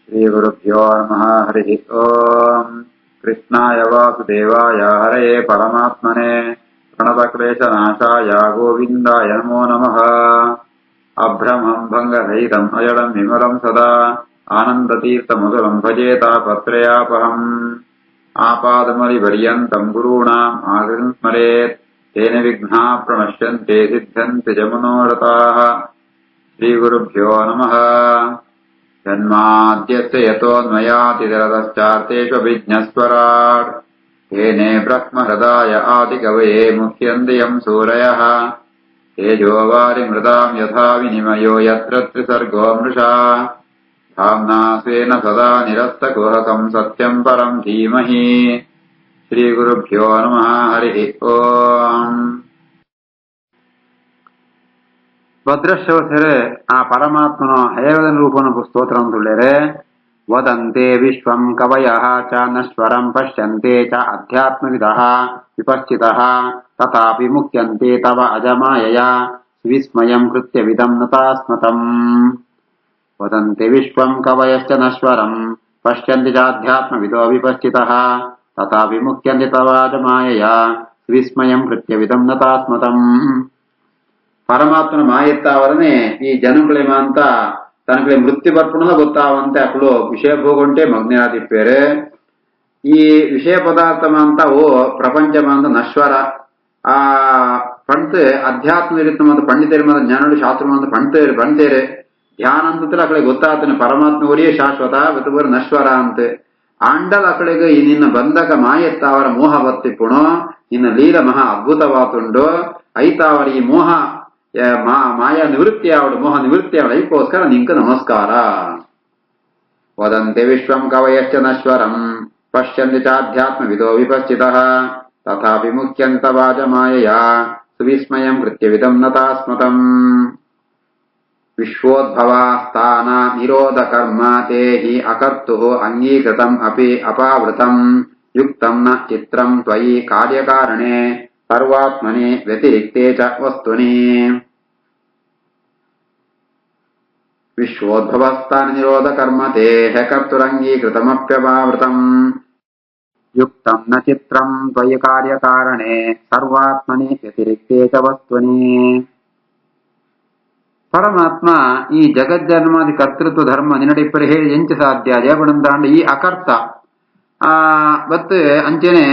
श्रीगुरुभ्यो नमः। हरिः ओम्। कृष्णाय वासुदेवाय हरये परमात्मने प्रणतक्लेशनाशाय गोविन्दाय नमो नमः। अभ्रमम् भङ्गरहितम् अजडम् विमलम् सदा आनन्दतीर्थमधुरम् भजेतापत्रयापहम्। आपादमलिपर्यन्तम् गुरूणाम् आगतिम् स्मरेत् तेन विघ्नाः प्रणश्यन्ते सिद्ध्यन्ति च मनोरथाः। श्रीगुरुभ्यो नमः। जन्माद्यस्य यतोऽन्वयातिरतश्चार्तेष्वभिज्ञस्वराट् तेने ब्रह्महृदाय आदिकवये मुह्यन्ति यम् सूरयः। तेजोवारिमृताम् यथा विनिमयो यत्र त्रिसर्गो मृषा धाम्ना स्वेन सदा निरस्तकुहकम् सत्यम् परम् धीमहि। श्रीगुरुभ्यो नमः। हरिः ओम्। ಭದ್ರಶ್ರವಸರೆ ಆ ಪರಮಾತ್ಮನ ಹಯವದನ ರೂಪವನ್ನು ಸ್ತೋತ್ರವನ್ನು ತುಳ್ಳೆರೆ ವದಂತೆ ವಿಶ್ವಂ ಕವಯಃ ಚ ನಶ್ವರಂ ಪಶ್ಯಂತೆ ಚ ಅಧ್ಯಾತ್ಮವಿದಃ ವಿಪಶ್ಚಿತಃ ತಥಾಪಿ ಮುಖ್ಯಂತೆ ತವ ಅಜಮಾಯಯ ವಿಸ್ಮಯಂ ಕೃತ್ಯವಿದಂ ನತಾಸ್ಮತಂ. ವದಂತೆ ವಿಶ್ವಂ ಕವಯಶ್ಚ ನಶ್ವರಂ ಪಶ್ಯಂತೆ ಚ ಅಧ್ಯಾತ್ಮವಿದೋ ವಿಪಶ್ಚಿತಃ ತಥಾಪಿ ಮುಖ್ಯಂತೆ ತವ ಅಜಮಾಯಯ ವಿಸ್ಮಯಂ ಕೃತ್ಯವಿದಂ ನತಾಸ್ಮತಂ. ಪರಮಾತ್ಮನ ಮಾಯೆತ್ತಾವರನೆ ಈ ಜನಗಳೇಮ ಅಂತ ತನಗೆ ಮೃತ್ಯು ಬರ್ಪಣದ ಗೊತ್ತಾವಂತೆ ಅಕ್ಕಳು ವಿಷಯ ಭೋಗುಂಟೆ ಮಗ್ನಾದಿಪ್ಪೇರೆ. ಈ ವಿಷಯ ಪದಾರ್ಥ ಅಂತ ಓ ಪ್ರಪಂಚ ಅಂತ ನಶ್ವರ ಆ ಪಂಡ್ತೆ ಅಧ್ಯಾತ್ಮ ಇರುತ್ತೆ ಮತ್ತು ಪಂಡಿತರು ಮತ್ತು ಜ್ಞಾನಗಳು ಶಾಸ್ತ್ರ ಅಂತ ಪಂಡ್ತೇರೆ ಧ್ಯಾನ ಅಂತಲೇ ಅಕ್ಕಳಿಗೆ ಗೊತ್ತಾಗ್ತಾನೆ ಪರಮಾತ್ಮ ಒರಿಯೇ ಶಾಶ್ವತ ಬದುವರ ನಶ್ವರ ಅಂತ ಆಂಡಲ್ ಅಕ್ಕಳಿಗೆ ಈ ನಿನ್ನ ಬಂಧಕ ಮಾಯೆತ್ತಾವರ ಮೋಹ ಬತ್ತಿಪ್ಪುಣೋ ನಿನ್ನ ಲೀಲ ಮಹಾ ಅದ್ಭುತವಾತುಂಡು ಐತಾವರ ಈ ಮೋಹ ಮಾಯಾ ನಿವೃತ್ತಿ ಅವಳು ಮೋಹ ನಿವೃತ್ತಿ ಅವಳು ಐಕೋಸ್ಕರ ನಿಂಕ ನಮಸ್ಕಾರ. ವದಂತೆ ವಿಶ್ವಂ ಕವಯಶ್ಚ ನಶ್ವರಂ ಪಶ್ಯಂತಿ ಚಾಧ್ಯಾತ್ಮವಿದೋ ವಿಪಶ್ಚಿತಃ ತಥಾಪಿ ಮುಖ್ಯಂತ ವಾಜಮಾಯಯ ಸುವಿಸ್ಮಯಂ ಕೃತ್ಯವಿದಂ ನತಾಸ್ಮತಂ. ವಿಶ್ವೋದ್ಭವ ಸ್ಥಾನ ನಿರೋಧ ಕರ್ಮ ತೇ ಹಿ ಅಕರ್ತುಃ ಅಂಗೀಕೃತಂ ಅಪಿ ಅಪಾವೃತಂ ಯುಕ್ತಂ ನ ಚಿತ್ರಂ ತ್ವಯಿ ಕಾರ್ಯಕಾರಣೆ ಸರ್ವಾತ್ಮನಿ ವ್ಯತಿರಿಕ್ತೆ ಚ ವಸ್ತುನಿ. ವಿಶ್ವೋದ್ಭವಸ್ಥಾನ ನಿರೋಧ ಕರ್ಮ ತೇ ಕರ್ತುರಂಗೀಕೃತಮಪ್ಯಪಾವೃತಂ ಯುಕ್ತಂ ನ ಚಿತ್ರಂ ತ್ವಯಿ ಕಾರ್ಯಕಾರಣೆ ಸರ್ವಾತ್ಮನಿ ವ್ಯತಿರಿಕ್ತೆ ಚ ವಸ್ತುನಿ. ಪರಮಾತ್ಮ ಈ ಜಗಜ್ಜನ್ಮಾದಿ ಕರ್ತೃತ್ವ ಧರ್ಮ ನಿನ್ನಡಿಪ್ಪರೆ ಹೇಳಿ ಎಂಚ ಸಾಧ್ಯ ಜಯಪಣಂದಾಂಡ ಈ ಅಕರ್ತ ಬತ್ ಅಂಚೆನೆ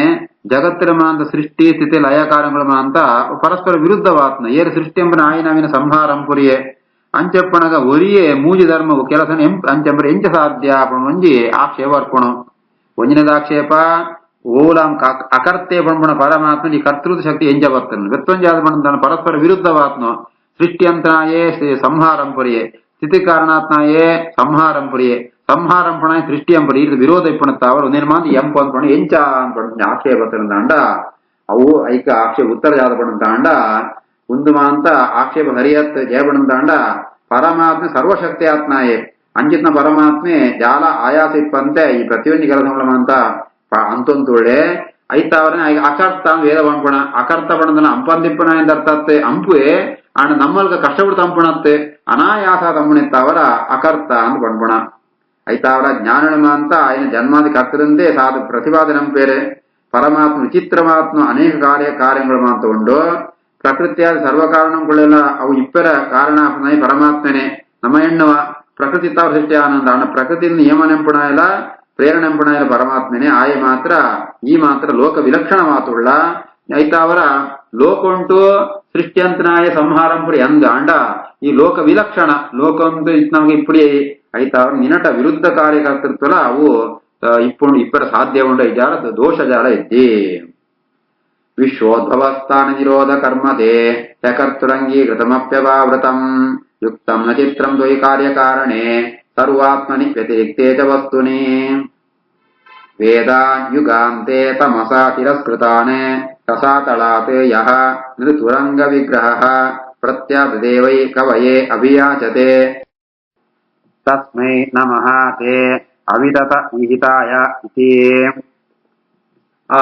ಜಗತ್ತಿನ ಮಾಂತ ಸೃಷ್ಟಿ ಸ್ಥಿತಿ ಲಯ ಕಾರ್ಯಗಳು ಅಂತ ಪರಸ್ಪರ ವಿರುದ್ಧವಾತ್ನ ಏರು ಸೃಷ್ಟಿ ಎಂಬ ಆಯಿನವಿನ ಸಂಹಾರಂ ಪುರಿಯೇ ಅಂಚೆಪ್ಪಣಗ ಒರಿಯೇ ಮೂಜಿ ಧರ್ಮವು ಕೆಲಸ ಅಂಚೆಂಬರೆ ಎಂಚ ಸಾಧ್ಯ ಒಂಜಿ ಆಕ್ಷೇಪ ಅರ್ಪಣು ಒಂಜಿನದಾಕ್ಷೇಪ ಓಲಾಂ ಅಕರ್ತೆ ಪಣಪಣ ಪರಮಾತ್ಮ ಈ ಕರ್ತೃತ್ವ ಶಕ್ತಿ ಎಂಜ ಬರ್ತನು ವ್ಯತ್ವಂಜಾದ ಪಣಂತಾನು ಪರಸ್ಪರ ವಿರುದ್ಧವಾತ್ನು ಸೃಷ್ಟಿ ಅಂತನಾಯೇ ಸಂಹಾರಂ ಪುರಿಯೇ ಸ್ಥಿತಿ ಕಾರಣಾತ್ನಾಯೇ ಸಂಹಾರಂ ಪುರಿಯೇ ಸಂಹಾರಂ ಪಣ ಸೃಷ್ಟಿ ಅಂಪಡಿ ಇದು ವಿರೋಧ ಇಪ್ಪಣತ್ತಾವರು ಒಂದೇನು ಮಾತು ಎಂಪು ಅಂದ್ಪಣ ಎಂಚ ಅಂದ್ಪಣ ಆಕ್ಷೇಪ ತಾಂಡ ಅವು ಐಕ ಆಕ್ಷೇಪ ಉತ್ತರ ಜಾದ ಪಣಂತಾಂಡ ಒಂದು ಮಾಂತ ಆಕ್ಷೇಪ ಹರಿಯತ್ ಜಯಪಣಂತಾಂಡ ಪರಮಾತ್ಮ ಸರ್ವಶಕ್ತಿ ಆತ್ನಾಯೇ ಅಂಚಿತ್ನ ಪರಮಾತ್ಮೆ ಜಾಲ ಆಯಾಸ ಇಪ್ಪಂತೆ ಈ ಪ್ರತಿಯೊಂದು ಕೆಲಸಗಳ ಅಂತ ಅಂತೊಂತುಳ್ಳೆ ಐತಾವರನೆ ಅಕರ್ತ ವೇದ ಪಣಪಣ ಅಕರ್ತ ಪಣದನ ಅಂಪಂದಿಪ್ಪಣ ಎಂದರ್ಥತ್ತೆ ಅಂಪುವೆ ಆಂಡ ನಮ್ಮಲ್ಗ ಕಷ್ಟಪಟ್ಟು ತಂಪಣತ್ತೆ ಅನಾಯಾಸ ತಂಪಣಿತ್ತಾವರ ಅಕರ್ತ ಅಂತ ಪಣಪಣ ಐತಾವರ ಜ್ಞಾನಮ ಅಂತ ఆయన ಜನ್ಮಾದಿ ಕರ್ತರಂದೇ ಸಾಧು ಪ್ರತಿಪಾದನಂ ಬೇರೆ ಪರಮಾತ್ಮ ವಿಚಿತ್ರಮಾತ್ಮ ಅನೇಕ ಕಾರ್ಯಗಳು ಅಂತ ಉಂಡು ಪ್ರಕೃತಿಯಾದ ಸರ್ವಕಾರಣಗಳೆಲ್ಲ ಅವು ಇಪ್ಪರ ಕಾರಣ ಪರಮಾತ್ಮನೇ ನಮ್ಮ ಎಣ್ಣವ ಪ್ರಕೃತಿ ತಾವ ಸೃಷ್ಟಿ ಆನಂದ ಅಣ್ಣ ಪ್ರಕೃತಿ ನಿಯಮನೆಂಪುಣ ಇಲ್ಲ ಪ್ರೇರಣೆಂಪುಣ ಇಲ್ಲ ಪರಮಾತ್ಮನೇ ಆಯ ಮಾತ್ರ ಈ ಮಾತ್ರ ಲೋಕ ವಿಲಕ್ಷಣ ಮಾತುಳ್ಳ ಐತಾವರ ಲೋಕ ಉಂಟು ಸೃಷ್ಟಿ ಅಂತನಾಯ ಸಂಹಾರಂಪುರಿ ಅಂದ ಅಂಡ ಈ ಲೋಕ ವಿಲಕ್ಷಣ ಲೋಕ ಒಂದು ನಮ್ಗೆ ಇಪ್ಪಡಿ ಐತಾವ ನಿನಟ ವಿರುದ್ಧ ಕಾರ್ಯಕರ್ತೃತ್ವಲ ಅವು ಇಪ್ಪುಂಡು ಇಪ್ಪರ ಸಾಧ್ಯ ಉಂಡ ಜಾಲ ದೋಷ ಜಾಲ ಇದ್ದಿ. ವಿಶ್ವೋದ್ಭವಸ್ಥಾನ ನಿರೋಧ ಕರ್ಮತೆ ಕರ್ತುರಂಗೀಕೃತಮಪ್ಯಪಾವೃತಂ ಯುಕ್ತಂ ನ ಚಿತ್ರಂ ದ್ವಯಿ ಕಾರ್ಯಕಾರಣೆ ಸರ್ವಾತ್ಮನಿ ವ್ಯತಿರಿಕ್ತೆ ಚ ವಸ್ತುನಿ. ವೇದಾನ್ ಯುಗಾಂತೆ ತಮಸಾ ತಿರಸ್ಕೃತಾನ್ ರಸಾತಳಾತ್ ಯಃ ನೃತುರಂಗ ವಿಗ್ರಹಃ ಪ್ರತ್ಯಾದೇವೈ ಕವಯೇ ಅಭಿಯಾಚತೆ ತಸ್ಮೈ ನಮಃ ತೇ ಅವಿದತ ವಿಹಿತಾಯ ಇತಿ. ಆ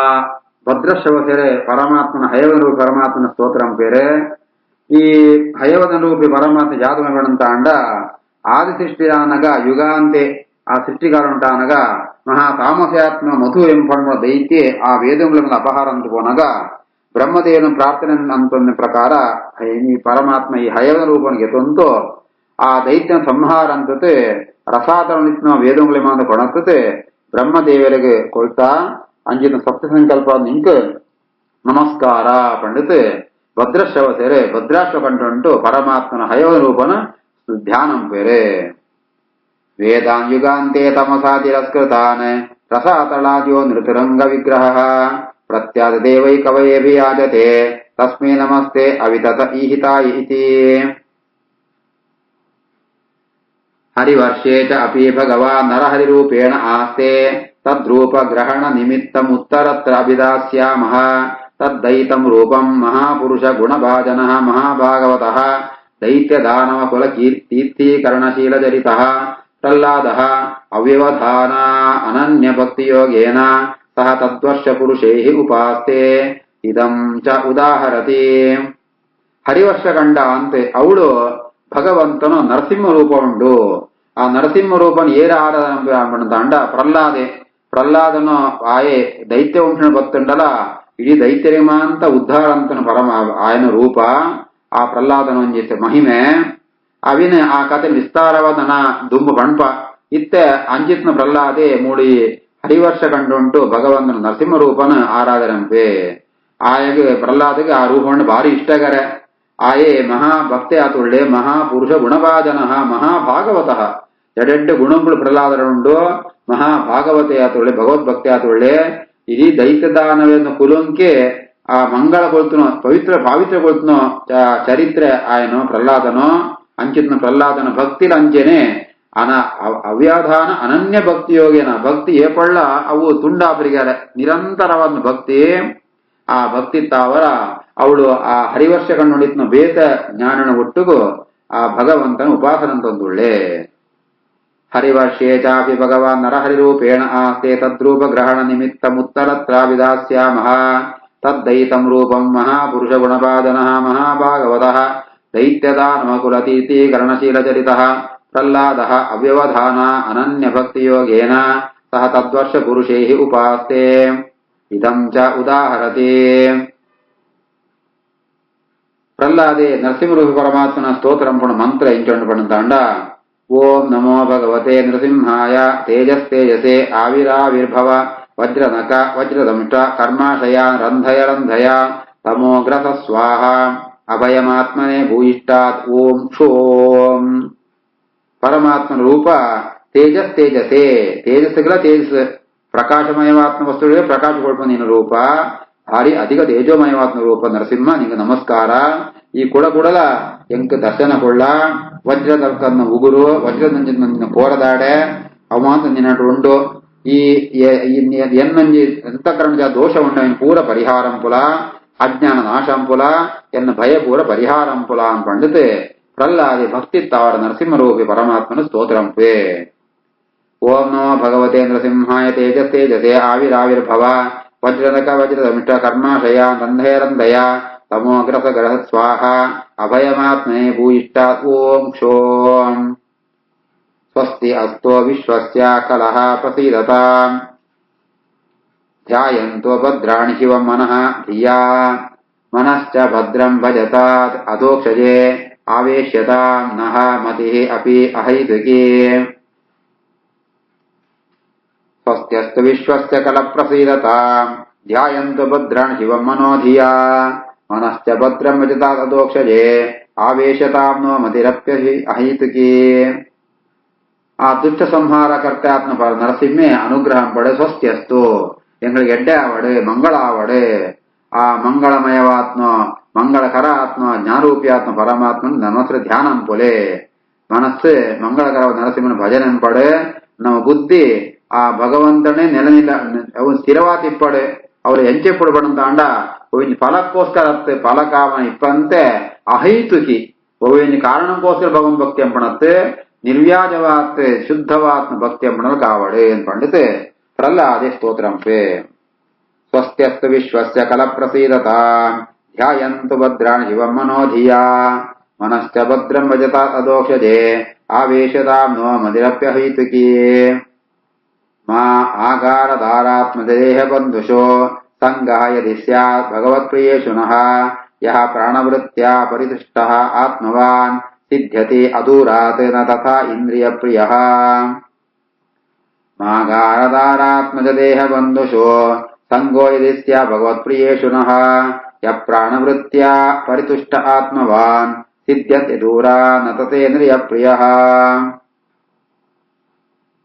ಭದ್ರಶ್ರವಸರೆ ಪರಮಾತ್ಮನ ಹಯವನ ರೂಪಿ ಪರಮಾತ್ಮನ ಸ್ತೋತ್ರಂ ಪೇರೆ ಈ ಹಯವನ ರೂಪಿ ಪರಮಾತ್ಮ ಜಾತುಮಂತ ಅಂಡ ಆದಿಸೃಷ್ಟಿಯಾನಗ ಯುಗಾಂತೆ ఆ సృష్టికాలం ఉంటానగా మహా తామసాత్మ మధు ఎంపడ దైత్యే ఆ వేదములను అపహారంతో పోనగా ಬ್ರಹ್ಮದೇವನ ಪ್ರಾರ್ಥನೆ ಅಂತಂದ ಪ್ರಕಾರ ಈ ಪರಮಾತ್ಮ ಈ ಹಯವ ರೂಪನಿಗೆ ತೊಂತು ಆ ದೈತ್ಯನ ಸಂಹಾರ ಅಂತತೆ ರಸಾತರಣಿತ್ನ ವೇದಗಳ ಮಾದ ಕೊಣತತೆ ಬ್ರಹ್ಮದೇವರಿಗೆ ಕೊಳ್ತಾ ಅಂಜಿನ ಸಪ್ತ ಸಂಕಲ್ಪ ನಿಂಕ ನಮಸ್ಕಾರ ಪಂಡಿತ್ ಭದ್ರಶ್ರವ ಸೇರೆ ಭದ್ರಾಶ್ವ ಕಂಟು ಪರಮಾತ್ಮನ ಹಯವ ರೂಪನ ಧ್ಯಾನಂ ಪೇರೆ ವೇದಾನ್ ಯುಗಾಂತೆ ತಮಸಾ ತಿರಸ್ಕೃತಾನ್ ರಸಾತಳಾದ್ಯೋ ನೃತರಂಗ ವಿಗ್ರಹ ಪ್ರತ್ಯಾದ ದೇವೈ ಕವಯೇಭಿಯಾಜತೆ ತಸ್ಮೈ ನಮಸ್ತೆ ಅವಿತತ ಈಹಿತಾಯ ಇತಿ ಹರಿವರ್ಷೇ ಚ ಅಪಿ ಭಗವಾನ್ ನರಹರಿರೂಪೇಣ ಆಸ್ತೆ ತದ್ರೂಪ ಗ್ರಹಣ ನಿಮಿತ್ತಮುತ್ತರತ್ರ ಅಭಿದಾಸ್ಯಾಮಃ ತದ್ದೈತಂ ರೂಪಂ ಮಹಾಪುರುಷ ಗುಣಭಾಜನಃ ಮಹಾಭಾಗವತಃ ದೈತ್ಯ ದಾನವ ಕುಲ ಕೀರ್ತೀಕರಣಶೀಲಚರಿತಃ ಪ್ರಹ್ಲಾದಃ ಅವ್ಯವಧಾನ ಅನನ್ಯ ಭಕ್ತಿಯೋಗೇನ ಸಹ ತದ್ವರ್ಷ ಪುರುಷೈಃ ಉಪಾಸ್ತೆ ಇದಂ ಚ ಉದಾಹರತಿ ಹರಿವರ್ಷ ಕಂಡ ಅಂತೆ ಅವಳು ಭಗವಂತನು ನರಸಿಂಹ ರೂಪ ಉಂಟು ಆ ನರಸಿಂಹ ರೂಪನ ಏರ ಆರಾಧನ ಪ್ರಹ್ಲಾದನು ಆಯೆ ದೈತ್ಯ ವಂಶನ ಭಕ್ತುಂಡಲ ಇಡೀ ದೈತ್ಯರಿಮಾಂತ ಉದ್ಧಾರ ಅಂತನ ಪರಮ ఆయన ರೂಪ ಆ ಪ್ರಹ್ಲಾದನ ಒಂದಿತ್ತೆ ಮಹಿಮೆ ಅವಿನ ಆ ಕಥೆ ವಿಸ್ತಾರವಾದನ ದುಂಬು ಬಣ್ಪ ಇತ್ತೆ ಅಂಜಿತ್ನ ಪ್ರಹ್ಲಾದೆ ಮೂಡಿ ಹರಿವರ್ಷ ಕಂಡುಂಟು ಭಗವಂತನ ನರಸಿಂಹ ರೂಪನ ಆರಾಧನೆಂಪೆ ಆಯಗೆ ಪ್ರಹ್ಲಾದಗೆ ಆ ರೂಪವನ್ನು ಭಾರಿ ಇಷ್ಟಗರೆ ಆಯೇ ಮಹಾಭಕ್ತಿ ಆತುಳ್ಳೆ ಮಹಾಪುರುಷ ಗುಣಭಾಜನ ಮಹಾಭಾಗವತಃ ಎಡೆಡ್ಡು ಗುಣಗಳು ಪ್ರಹ್ಲಾದರುಂಡು ಮಹಾಭಾಗವತೆ ಆತುಳ್ಳೆ ಭಗವದ್ಭಕ್ತಿ ಆತುಳ್ಳೆ ಇಡೀ ದೈತ್ಯದಾನವೇನು ಕುಲಂಕೆ ಆ ಮಂಗಳ ಕೊಳ್ತನೋ ಪಾವಿತ್ರ ಕೊಳ್ತನೋ ಚರಿತ್ರೆ ಆಯನು ಪ್ರಹ್ಲಾದನೋ ಅಂಚಿತ್ನ ಪ್ರಹ್ಲಾದನ ಭಕ್ತಿ ಅಂಚೆನೆ ಅವ್ಯಾಧಾನ ಅನನ್ಯ ಭಕ್ತಿಯೋಗೇನ ಭಕ್ತಿ ಏಪಳ್ಳ ಅವು ತುಂಡಾಪರಿಗಾರ ನಿರಂತರವಾದ ಭಕ್ತಿ ಆ ಭಕ್ತಿ ತಾವರ ಅವಳು ಆ ಹರಿವರ್ಷ ಕಣ್ಣುಡಿತ್ನ ಬೇತ ಜ್ಞಾನನ ಒಟ್ಟುಗು ಆ ಭಗವಂತನ ಉಪಾಸನ ತಂದುಳ್ಳೆ ಹರಿವರ್ಷೇ ಚಾಪಿ ಭಗವಾನ್ ನರಹರಿರೂಪೇಣ ಆಸ್ತೆ ತದ್ರೂಪ ಗ್ರಹಣ ನಿಮಿತ್ತ ಮುತ್ತರತ್ರ ವಿದಾಸ್ಯಾಮಃ ತದ್ದೈತಂ ರೂಪಂ ಮಹಾಪುರುಷ ಗುಣಪಾದನಃ ಮಹಾಭಾಗವತಃ ದೈತ್ಯದಾನಮಕುಲತೀರ್ಥೀಕರಣಶೀಲಚರಿತಃ ಪ್ರಹ್ಲಾದಃ ಅವ್ಯವಧಾನ ಅನನ್ಯ ಭಕ್ತಿಯೋಗೇನ ಸಹ ತದ್ವರ್ಷ ಪುರುಷೈಃ ಉಪಾಸ್ತೆ ಇದಂ ಚ ಉದಾಹರತಿ ಪ್ರಹ್ಲಾದೆ ನರಸಿಂಹರೂಪಿ ಪರಮಾತ್ಮನ ಸ್ತೋತ್ರಂ ಪುಣ ಮಂತ್ರ ಇಂಚೊಂಡು ಪಣಂತಾಂಡ ಓಂ ನಮೋ ಭಗವತೆ ನೃಸಿಂಹಾಯ ತೇಜಸ್ತೇಜಸೆ ಆವಿರಾವಿರ್ಭವ ವಜ್ರನಕ ವಜ್ರದಂಷ್ಟ ಕರ್ಮಾಶಯ ರಂಧಯ ರಂಧಯ ತಮೋಗ್ರಸ ಸ್ವಾಹ ಅಭಯಮಾತ್ಮನೆ ಭೂಯಿಷ್ಟಾತ್ ಓಂ ಕ್ಷೋಂ ಪರಮಾತ್ಮನ ರೂಪ ತೇಜಸ್ತೇಜಸೆ ತೇಜಸ್ಸುಗಳ ತೇಜಸ್ ಪ್ರಕಾಶಮಯವಾತ್ಮ ವಸ್ತುಗಳಿಗೆ ಪ್ರಕಾಶಗೊಳ್ಪ ನಿನ್ನ ರೂಪ ಭಾರಿ ಅಧಿಕ ತೇಜೋಮಯವಾತ್ಮ ರೂಪ ನರಸಿಂಹ ನಿಂಗೆ ನಮಸ್ಕಾರ ಈ ಕುಡಲ ಎಂಕ ದರ್ಶನ ಕೊಳ್ಳ ವಜ್ರದರ್ಕನ್ನ ಉಗುರು ವಜ್ರದಂಜಿನ ಕೋರದಾಡೆ ಅವಾಂತ ನಿನ್ನಟುಂಡು ಈ ಎನ್ನಂಜಿ ಅಂತಃಕರಣ ದೋಷ ಉಂಡ ಪೂರ ಪರಿಹಾರಂಪುಲ ಅಜ್ಞಾನ ನಾಶಂಪುಲ ಎನ್ನ ಭಯ ಪೂರ ಪರಿಹಾರಂಪುಲ ಅನ್ಪಂಡಿತೆ ಪ್ರಹ್ಲಾದಿ ಭಕ್ತಿ ತಾವರ ನರಸಿಂಹರೂಪಿ ಪರಮಾತ್ಮನ ಸ್ತೋತ್ರಂಪೆ ಓಂ ನಮೋ ಭಗವತೆ ನೃಸಿಂಹಾಯ ತೇಜಸ್ತೇಜಸೆ ಆವಿರಾವಿರ್ಭವ ವಜ್ರನಕ ವಜ್ರದಮಿಷ್ಟ ಕರ್ಮಾಶಯ ರಂಧಯ ರಂಧಯ ತಮೋಗ್ರಸ ಗ್ರಹ ಸ್ವಾಹ ಅಭಯಮಾತ್ಮನೆ ಭೂಯಿಷ್ಟಾತ್ ಓಂ ಕ್ಷೋಂ ಸ್ವಸ್ತಿ ಅಸ್ತೋ ವಿಶ್ವಸ್ಯ ಕಲಹ ಪ್ರಸೀದತಾಂ ಧ್ಯಾಯಂತೋ ಭದ್ರಾಣಿ ಶಿವಂ ಮನಃ ಧಿಯಾ ಮನಶ್ಚ ಭದ್ರಂ ಭಜತಾತ್ ಅಧೋಕ್ಷಜೆ ಆವೇಶ್ಯತಾಂ ನಃ ಮತಿಃ ಅಪಿ ಅಹೈತುಕಿ ಸ್ವಸ್ತ್ಯಸ್ತು ವಿಶ್ವಸ್ಯ ಕಲ ಪ್ರಸೀದತಾಂ ಧ್ಯಾಯಂತು ಭದ್ರಾಣಿ ಶಿವಂ ಮನೋ ಧಿಯಾ ಮನಶ್ಚ ಭದ್ರಂ ಭಜತಾತ್ ಅಧೋಕ್ಷಜೆ ಆವೇಶತಾಂ ನೋ ಮತಿರಪ್ಯಹಿ ಅಹೈತುಕಿ ಆ ದುಷ್ಟ ಸಂಹಾರ ಕರ್ತಾತ್ಮ ನರಸಿಂಹೆ ಅನುಗ್ರಹಂ ಪಡೆ ಸ್ವಸ್ತ್ಯಸ್ತು ಎಂಗಳಿಗೆ ಎಡ್ಡೆ ಆವಡೆ ಮಂಗಳ ಆವಡೆ ಆ ಮಂಗಳಮಯವಾತ್ಮ ಮಂಗಳಕರ ಆತ್ಮ ಜ್ಞಾನರೂಪಿಯಾತ್ಮ ಪರಮಾತ್ಮನ ನನ್ನತ್ರ ಧ್ಯಾನ ಅಂಪೊಲೆ ಮನಸ್ಸು ಮಂಗಳಕರ ನರಸಿಂಹನ ಭಜನೆ ಪಡೆ ನಮ್ಮ ಬುದ್ಧಿ ಆ ಭಗವಂತನೇ ನೆಲನಿಲ್ಲ ಅವನು ಸ್ಥಿರವಾತಿಪ್ಪಡೆ ಅವ್ರು ಎಂಚೆ ಪಡ್ಬಡಂತ ಅಂಡ ಒವಿನ ಫಲಕ್ಕೋಸ್ಕರ ಫಲಕಾಮನ ಇಪ್ಪಂತೆ ಅಹೈತುಕಿ ಒವಿನ ಕಾರಣಕ್ಕೋಸ್ಕರ ಭಗವನ್ ಭಕ್ತಿ ಅಂಪಣತ್ತೆ ನಿರ್ವ್ಯಾಜವಾತ್ ಶುದ್ಧವಾತ್ಮ ಭಕ್ತಿ ಅಂಪಣಲ್ ಕಾವಡೆ ಅನ್ಪಂಡಿತೆ ಪ್ರಹ್ಲಾದೆ ಸ್ತೋತ್ರಂಪೆ ಸ್ವಸ್ತ್ಯಸ್ತು ವಿಶ್ವಸ್ಯ ಕಲ ಪ್ರಸೀದತಾಂ ಧ್ಯಾಯಂತು ಭದ್ರಾಣಿ ಶಿವಂ ಮನೋ ಧಿಯಾ ಮನಶ್ಚ ಭದ್ರಂ ಭಜತಾತ್ ಅಧೋಕ್ಷಜೆ ಆವೇಶದಾಂ ನೋ ಮದಿರಪ್ಯಹೈತುಕೀ ಮಾ ಆಗಾರಧಾರಾತ್ಮದೇಹ ಬಂಧುಷೋ ಸಂಗಃ ಯದಿ ಸ್ಯಾತ್ ಭಗವತ್ಪ್ರಿಯೇಷುನಃ ಯಃ ಪ್ರಾಣವೃತ್ತ್ಯಾ ಪರಿತುಷ್ಟಃ ಆತ್ಮವಾನ್ ಸಿದ್ಧ್ಯತಿ ಅದೂರಾತ್ ನ ತಥಾ ಇಂದ್ರಿಯಪ್ರಿಯಃ ಮಾಗಾರಧಾರಾತ್ಮದೇಹ ಬಂಧುಷೋ ಸಂಗೋ ಯದಿ ಸ್ಯಾತ್ ಭಗವತ್ಪ್ರಿಯೇಷುನಃ ಯಃ ಪ್ರಾಣವೃತ್ತ್ಯಾ ಪರಿತುಷ್ಟ ಆತ್ಮವಾನ್ ಸಿದ್ಧ್ಯತಿ ದೂರಾತ್ ನ ತಥೇಂದ್ರಿಯಪ್ರಿಯಃ.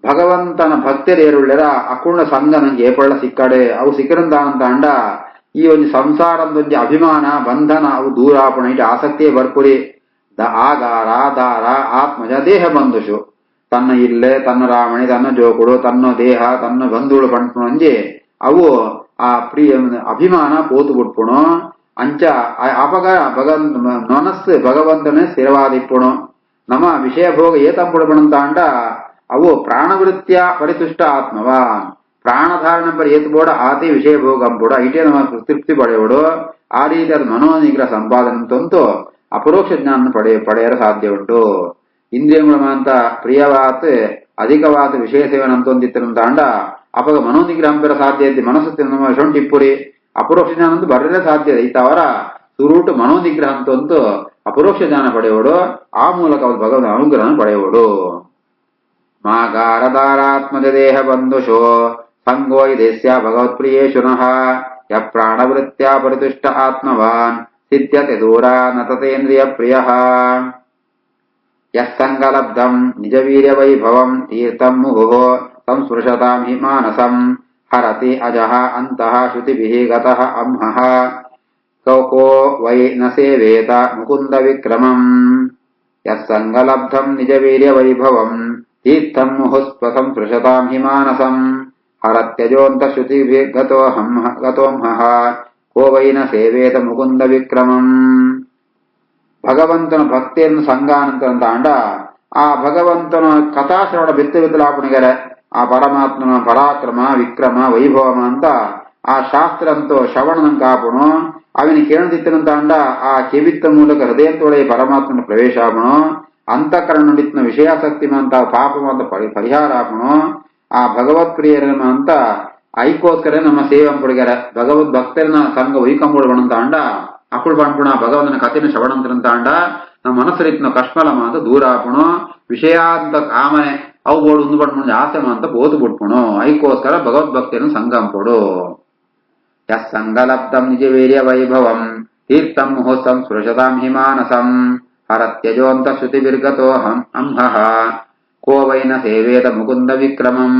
ಭಗವಂತನ ಭಕ್ತರೇರುಳ್ಳೆರ ಅಕುಣ ಸಂಘ ನಂಗೆ ಏಪಳ್ಳ ಸಿಕ್ಕಡೆ ಅವು ಸಿಕ್ಕರಂತ ಅಂಡ ಈ ಒಂದು ಸಂಸಾರದೊಂದು ಅಭಿಮಾನ ಬಂಧನ ಅವು ದೂರಾಪಣ ಇಟ್ಟು ಆಸಕ್ತಿಯೇ ಬರ್ಪುರಿ ಆಗಾರ ದಾರ ಆತ್ಮಜ ದೇಹ ಬಂಧುಷು ತನ್ನ ಇಲ್ಲೆ ತನ್ನ ರಾಮಣಿ ತನ್ನ ಜೋಕುಡು ತನ್ನ ದೇಹ ತನ್ನ ಬಂಧುಗಳು ಪಂಪು ಅಂಜೆ ಅವು ಆ ಪ್ರಿಯ ಅಭಿಮಾನ ಪೋತು ಬಿಟ್ಪುಣು ಅಂಚ ಅಪಗ ಮನಸ್ಸು ಭಗವಂತನೇ ಸ್ಥಿರವಾದಿಪ್ಪುಣು ನಮ್ಮ ವಿಷಯ ಭೋಗ ಏತಂಪುಡಪಣಂತ ಅಂಡ ಅವು ಪ್ರಾಣವೃತ್ಯ ಪರಿತುಷ್ಟ ಆತ್ಮವಾನ್ ಪ್ರಾಣಧಾರಣ ಪರಿ ಏತುಬೋಡ ಆತಿ ವಿಷಯ ಭೋಗಂಪುಡ ಇಟೇ ನಮ್ಮ ತೃಪ್ತಿ ಪಡೆಯೋಡು ಆ ರೀತಿ ಅದು ಮನೋನಿಗ್ರಹ ಸಂಪಾದನೆ ತಂತು ಅಪರೋಕ್ಷ ಜ್ಞಾನ ಪಡೆಯಲು ಸಾಧ್ಯ ಉಂಟು. ಇಂದ್ರಿಯಗಳ ಅಂತ ಪ್ರಿಯವಾತ್ ಅಧಿಕವಾದ ವಿಷಯ ಸೇವನಂತೊಂದಿತ್ತರಂತ ಅಂಡ ಅಪಗ ಮನೋನಿಗ್ರಹ ಪೆರ ಸಾಧ್ಯ ಇದ್ದಿ ಮನಸ್ಸು ನಮ್ಮ ಶೊಂಟಿಪ್ಪುರಿ ಅಪರೋಕ್ಷ ಜ್ಞಾನ ಅಂತೂ ಬರಲೇ ಸಾಧ್ಯ ಇದೆ ಇತ್ತವರ ಸುರೂಟು ಮನೋನಿಗ್ರಹ ಅಂತಂತೂ ಅಪರೋಕ್ಷ ಜ್ಞಾನ ಪಡೆಯೋಡು ಆ ಮೂಲಕ ಅವ್ರು ಭಗವಂತನ ಅನುಗ್ರಹ ಪಡೆಯೋಡು. ಮಾಗಾರಧಾರಾತ್ಮದೇಹ ಬಂಧುಷೋ ಸಂಗೋ ಯದೇಸ್ಯ ಭಗವತ್ಪ್ರಿಯೇಷುನಃ ಯಃ ಪ್ರಾಣವೃತ್ತ್ಯಾ ಪರಿತುಷ್ಟ ಆತ್ಮವಾನ್ ಸಿದ್ಧ್ಯತೆ ದೂರಾ ನ ತತೇಂದ್ರಿಯ ಪ್ರಿಯಃ. ಯಃ ಸಂಗಲಬ್ಧಂ ನಿಜವೀರ್ಯ ವೈಭವಂ ತೀರ್ಥಂ ಮುಹುಃ ಸಂಸ್ಪೃಶತಾಂ ಹಿ ಮಾನಸಂ ಹರತಿ ಅಜಃ ಅಂತಃ ಶ್ರುತಿಭಿಃ ಗತಃ ಅಂಹಃ ಕೋ ವೈ ನ ಸೇವೇತ ಮುಕುಂದ ವಿಕ್ರಮಂ. ಯಃ ಸಂಗಲಬ್ಧಂ ನಿಜವೀರ್ಯ ವೈಭವಂ ತೀರ್ಥಂ ಮುಹುಃ ಸಂಸ್ಪೃಶತಾಂ ಹಿ ಮಾನಸಂ ಹರತ್ಯಜೋಂತ ಶ್ರುತಿಭಿಃ ಗತೋಂಹಃ ಕೋ ವೈ ನ ಸೇವೇತ ಮುಕುಂದ ವಿಕ್ರಮಂ. ಭಗವಂತನ ಭಕ್ತಿಯನ್ನು ಸಂಗಾನಂತ ಅಂಡ ಆ ಭಗವಂತನ ಕಥಾಶ್ರವಣ ಬಿತ್ತಲಾಪಣಿಗರೆ ಆ ಪರಮಾತ್ಮನ ಪರಾಕ್ರಮ ವಿಕ್ರಮ ವೈಭವಮ ಅಂತ ಆ ಶಾಸ್ತ್ರ ಅಂತೂ ಶ್ರವಣನಂಗೆ ಕಾಪುಣು ಅವನಿಗೆ ಕೇಳದಿತ್ತನಂತ ಅಂಡ ಆ ಕಿವಿತ್ತ ಮೂಲಕ ಹೃದಯತೊಳೆ ಪರಮಾತ್ಮನ ಪ್ರವೇಶ ಆಪುಣು ಅಂತಃಕರಣ ನುಡಿತ್ನ ವಿಷಯಾಸಕ್ತಿ ಅಂತ ಪಾಪವಂತ ಪರಿಹಾರ ಆಪುಣು ಆ ಭಗವತ್ ಪ್ರಿಯರನ ಅಂತ ಐಕೋಸ್ಕರ ನಮ್ಮ ಸೇವೆ ಪುಡಿಗಾರ ಭಗವದ್ ಭಕ್ತರನ ಸಂಘ ವೈಕಂಬುಡಬಣಂತ ಅಂಡ ಅಕುಳು ಪಂಪುಣ ಭಗವಂತನ ಕಥೆನ ಶ್ರವಣಂತರಂತ ಅಂಡ ನಮ್ಮ ಮನಸ್ಸರಿತ್ನ ಕಷ್ಮಲಮ ಅಂತ ದೂರ ಆಪುಣು ವಿಷಯಾಂತ ಕಾಮನೆ ಅವು ಬೋಡು ಉಂದು ಪಡ್ಪುಣ ಆಸೆಮ ಅಂತ ಬೋತು ಬಿಟ್ಪುಣು ಐಕೋಸ್ಕರ ಭಗವದ್ಭಕ್ತಿಯನ್ನು ಸಂಗಂಪುಡು. ಯಃ ಸಂಗಲಬ್ಧಂ ನಿಜವೀರ್ಯ ವೈಭವಂ ತೀರ್ಥಂ ಮುಹುಃ ಸಂಸ್ಪೃಶತಾಂ ಹಿ ಮಾನಸಂ ಹರತ್ಯಜೋಂತ ಶ್ರುತಿಭಿರ್ಗತೋ ಅಂಹಃ ಕೋ ವೈ ನ ಸೇವೇತ ಮುಕುಂದ ವಿಕ್ರಮಂ.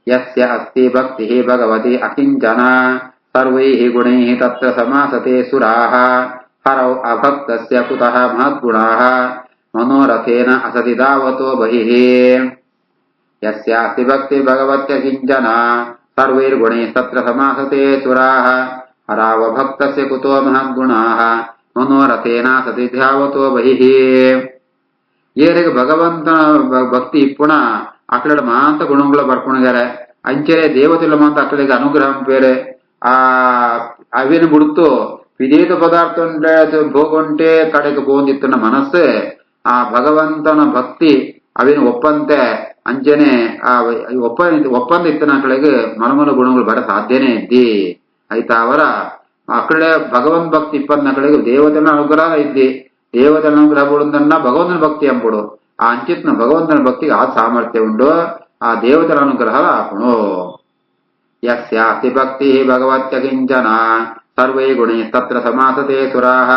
ಯಸ್ಯ ಅಸ್ತಿ ಭಕ್ತಿಃ ಭಗವತಿ ಅಕಿಂಚನ ಸರ್ವೈಃ ಗುಣೈಃ ತತ್ರ ಸಮಾಸತೆ ಸುರಾಃ ಹರೌ ಅಭಕ್ತಸ್ಯ ಕುತಃ ಮಹದ್ಗುಣಾಃ ಮನೋರಥೇನ ಅಸತಿ ಧಾವತೋ ಬಹಿಃ. ಯಸ್ಯಾಸ್ತಿ ಭಕ್ತಿ ಭಗವತ್ಯ ಕಿಂಚನ ಸರ್ವೈರ್ಗುಣೈಃ ತತ್ರ ಸಮಾಸತೆ ಸುರಾಃ ಹರಾವ ಭಕ್ತಸ್ಯ ಕುತೋ ಮಹದ್ಗುಣಾಃ ಮನೋರಥೇನ ಸತಿ ಧಾವತೋ ಬಹಿಃ. ಏರಿಗೆ ಭಗವಂತನ ಭಕ್ತಿ ಇಪ್ಪುಣ ಅಕ್ಕಳ ಮಾಂತ ಗುಣಗಳ ಬರ್ಪುಣಿಗಾರೆ ಅಂಚೆರೆ ದೇವತೆಲ್ಲ ಮಾಂತ ಅಕ್ಕಳಿಗೆ ಅನುಗ್ರಹಂ ಬೇರೆ ಆ ಅವೇನು ಬಿಡುತ್ತು ವಿಧೇತ ಪದಾರ್ಥ ಭೋಗುಂಟೆ ಕಡೆಗೆ ಹೋಗಿತ್ತನ ಮನಸ್ಸು ಆ ಭಗವಂತನ ಭಕ್ತಿ ಅವೇನು ಒಪ್ಪಂತೆ ಅಂಚೆನೆ ಆ ಒಪ್ಪಂದ ಇತ್ತನ ಕಡೆಗೆ ಮನಮನ ಗುಣಗಳು ಬರ ಸಾಧ್ಯನೇ ಇದ್ದಿ ಆಯ್ತಾ ಅವರ ಅಕ್ಕಳೆ ಭಗವಂತ ಭಕ್ತಿ ಇಪ್ಪತ್ತನ ಕಡೆಗೆ ದೇವತೆನ ಅನುಗ್ರಹ ಇದ್ದಿ ದೇವತೆನ ಅನುಗ್ರಹ ಬಿಡುದನ್ನ ಭಗವಂತನ ಭಕ್ತಿ ಅಂಬುಡು ಆ ಅಂಚಿತ್ನ ಭಗವಂತನ ಭಕ್ತಿಗೆ ಆ ಸಾಮರ್ಥ್ಯ ಉಂಡು ಆ ದೇವತೆನ ಅನುಗ್ರಹ ಆಪುಣು. ಯಸ್ಯಾಸ್ತಿ ಭಕ್ತಿ ಭಗವತ್ಯ ಕಿಂಚನ ಸರ್ವೈ ಗುಣೈಃ ತತ್ರ ಸಮಾಸತೆ ಸುರಾಃ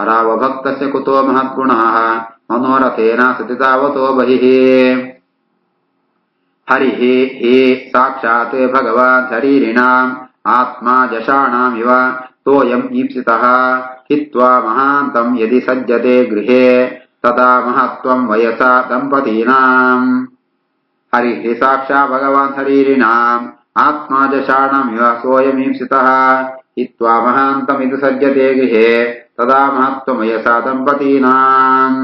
ಹರಾವ ಭಕ್ತಸ್ಯ ಕುತೋ ಮಹದ್ಗುಣಾಃ ಮನೋರಥೇನ ಸತಿ ಧಾವತೋ ಬಹಿಃ. ಹರಿಃ ಹಿ ಸಾಕ್ಷಾತ್ ಭಗವಾನ್ ಶರೀರಿಣಾಂ ಆತ್ಮಾ ಜಷಾಣಾಂ ಇವ ತೋಯಂ ಈಪ್ಸಿತಃ ಹಿತ್ವಾ ಮಹಾಂತಂ ಯದಿ ಸಜ್ಜತೆ ಗೃಹೇ ತದಾ ಮಹತ್ವಂ ವಯಸಾ ದಂಪತೀನಾಂ. ಹರಿಃ ಸಾಕ್ಷಾ ಭಗವಾನ್ ಶರೀರಿಣಾಂ ಆತ್ಮಾ ಜಷಾಣಾಂ ಇವ ಸೋಯಂ ಈಪ್ಸಿತಃ ಹಿತ್ವಾ ಮಹಾಂತಂ ಯದಿ ಸಜ್ಜತೆ ಗೃಹೇ ತದಾ ಮಹತ್ವಂ ವಯಸಾ ದಂಪತೀನಾಂ.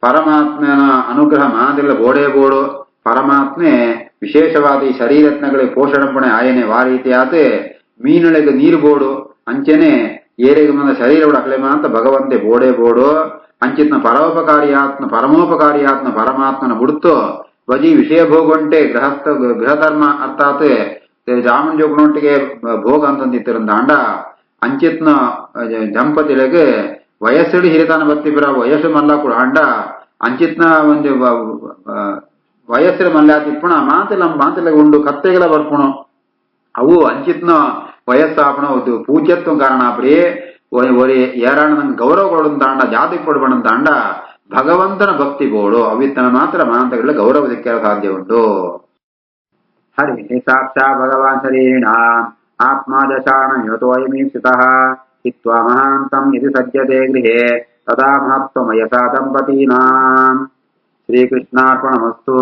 ಪರಮಾತ್ಮನ ಅನುಗ್ರಹ ಮಾದಿಲ್ಲ ಬೋಡೇ ಬೋಡು ಪರಮಾತ್ಮೆ ವಿಶೇಷವಾದ ಈ ಶರೀರತ್ನಗಳಿಗೆ ಪೋಷಣೆ ಪಣೆ ಆಯನೆ ವಾ ರೀತಿಯಾದ ಮೀನುಗಳಿಗೆ ನೀರು ಬೋಡು ಅಂಚೆನೆ ಏರಿಗೆ ಮಂದ ಶರೀರ ಅಕ್ಲೆ ಮಾತ ಭಗವಂತೆ ಬೋಡೆ ಬೋಡು ಅಂಚಿತ್ನ ಪರಮೋಪಕಾರಿಯಾತ್ನ ಪರಮಾತ್ಮನ ಬಿಡ್ತು ವಜಿ ವಿಷಯ ಭೋಗೊಂಟೆ ಗೃಹಧರ್ಮ ಅರ್ಥಾತ್ ಜಾಮನ್ ಜೋಗ್ನೊಟ್ಟಿಗೆ ಭೋಗ ಅಂತಂದಿತ್ತಿರಂದಾಂಡ ಅಂಚಿತ್ನ ದಂಪತಿಗಳಿಗೆ ವಯಸ್ಸಡಿ ಹಿರಿತಾನ ಬತ್ತಿಪುರ ವಯಸ್ಸು ಮಲ್ಲ ಕೂಡ ಅಂಡ ಅಂಚಿತ್ನ ಒಂದು ವಯಸ್ಸಿನ ಮಲ್ಲ ತಿಪ್ಪುಣ ಮಾತಿಲ್ಲ ಉಂಡು ಕತ್ತೆಗಳ ಬರ್ಪುಣು ಅವು ಅಂಚಿತ್ನ ವಯಸ್ಸಾಪಣ ಒಂದು ಪೂಜ್ಯತ್ವ ಕಾರಣ ಅಪ್ರಿ ಒರಿ ಏರಾಣ ಗೌರವ ಕೊಡಂತಾಂಡ ಜಾತಿ ಕೊಡ್ಬಣಂತಾಂಡ ಭಗವಂತನ ಭಕ್ತಿ ಬೋಡು ಅವಿತ್ತನ ಮಾತ್ರ ಮಾಂತಗಳ ಗೌರವ ಸಿಕ್ಕ ಸಾಧ್ಯ ಉಂಟು. ಹರಿ ಸಾಕ್ಷಾ ಭಗವಾನ್ ಶರೀರಿಣ ಆತ್ಮಾದಶಾಣ ಯೋತೋಯಮೀಕ್ಷಿತಃ ಹಿತ್ವಾ ಮಹಾಂತಂ ಯದಿ ಸಜ್ಜತೆ ಗೃಹೇ ತದಾ ಮಹತ್ವಮಯಸಾ ದಂಪತೀನಾಂ. ಶ್ರೀಕೃಷ್ಣಾರ್ಪಣಮಸ್ತು.